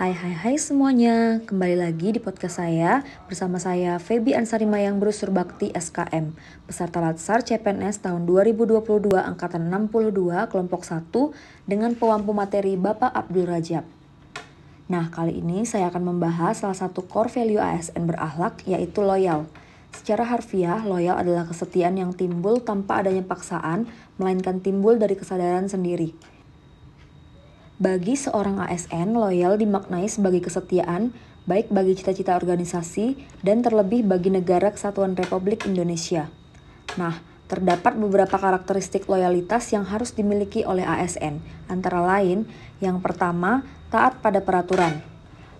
Hai semuanya, kembali lagi di podcast saya bersama saya Feby Ansari Mayang Brosur Bakti SKM, peserta Latsar CPNS tahun 2022 angkatan 62 kelompok 1 dengan pewampu materi Bapak Abdul Rajab. Nah, kali ini saya akan membahas salah satu core value ASN berakhlak yaitu loyal. Secara harfiah, loyal adalah kesetiaan yang timbul tanpa adanya paksaan, melainkan timbul dari kesadaran sendiri. Bagi seorang ASN, loyal dimaknai sebagai kesetiaan, baik bagi cita-cita organisasi dan terlebih bagi negara Kesatuan Republik Indonesia. Nah, terdapat beberapa karakteristik loyalitas yang harus dimiliki oleh ASN, antara lain, yang pertama, taat pada peraturan.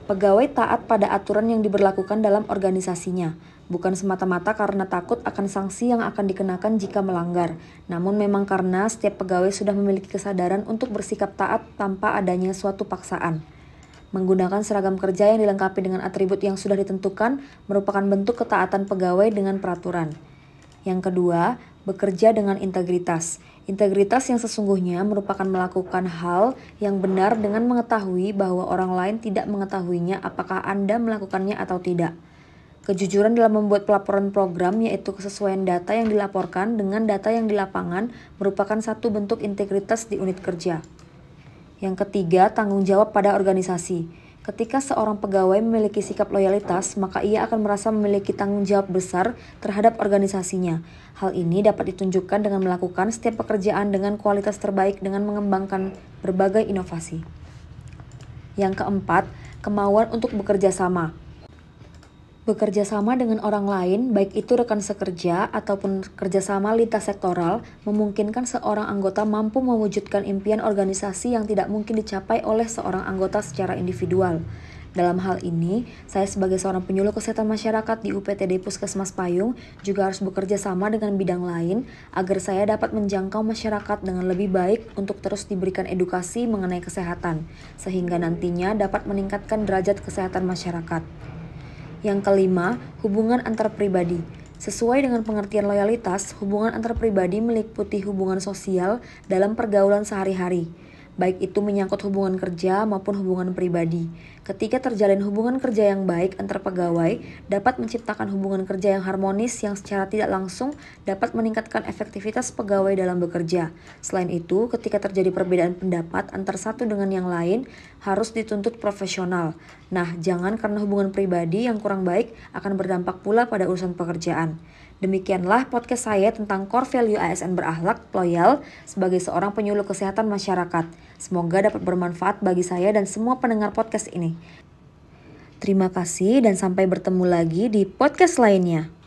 Pegawai taat pada aturan yang diberlakukan dalam organisasinya, bukan semata-mata karena takut akan sanksi yang akan dikenakan jika melanggar, namun memang karena setiap pegawai sudah memiliki kesadaran untuk bersikap taat tanpa adanya suatu paksaan. Menggunakan seragam kerja yang dilengkapi dengan atribut yang sudah ditentukan merupakan bentuk ketaatan pegawai dengan peraturan. Yang kedua, bekerja dengan integritas. Integritas yang sesungguhnya merupakan melakukan hal yang benar dengan mengetahui bahwa orang lain tidak mengetahuinya apakah Anda melakukannya atau tidak. Kejujuran dalam membuat pelaporan program yaitu kesesuaian data yang dilaporkan dengan data yang di lapangan merupakan satu bentuk integritas di unit kerja. Yang ketiga, tanggung jawab pada organisasi. Ketika seorang pegawai memiliki sikap loyalitas, maka ia akan merasa memiliki tanggung jawab besar terhadap organisasinya. Hal ini dapat ditunjukkan dengan melakukan setiap pekerjaan dengan kualitas terbaik dengan mengembangkan berbagai inovasi. Yang keempat, kemauan untuk bekerja sama. Bekerja sama dengan orang lain, baik itu rekan sekerja ataupun kerjasama lintas sektoral, memungkinkan seorang anggota mampu mewujudkan impian organisasi yang tidak mungkin dicapai oleh seorang anggota secara individual. Dalam hal ini, saya sebagai seorang penyuluh kesehatan masyarakat di UPTD Puskesmas Payung juga harus bekerja sama dengan bidang lain agar saya dapat menjangkau masyarakat dengan lebih baik untuk terus diberikan edukasi mengenai kesehatan, sehingga nantinya dapat meningkatkan derajat kesehatan masyarakat. Yang kelima, hubungan antar pribadi. Sesuai dengan pengertian loyalitas, hubungan antar pribadi meliputi hubungan sosial dalam pergaulan sehari-hari, baik itu menyangkut hubungan kerja maupun hubungan pribadi. Ketika terjalin hubungan kerja yang baik antar pegawai, dapat menciptakan hubungan kerja yang harmonis yang secara tidak langsung dapat meningkatkan efektivitas pegawai dalam bekerja. Selain itu, ketika terjadi perbedaan pendapat antar satu dengan yang lain, harus dituntut profesional. Nah, jangan karena hubungan pribadi yang kurang baik akan berdampak pula pada urusan pekerjaan. Demikianlah podcast saya tentang core value ASN berakhlak, loyal, sebagai seorang penyuluh kesehatan masyarakat. Semoga dapat bermanfaat bagi saya dan semua pendengar podcast ini. Terima kasih dan sampai bertemu lagi di podcast lainnya.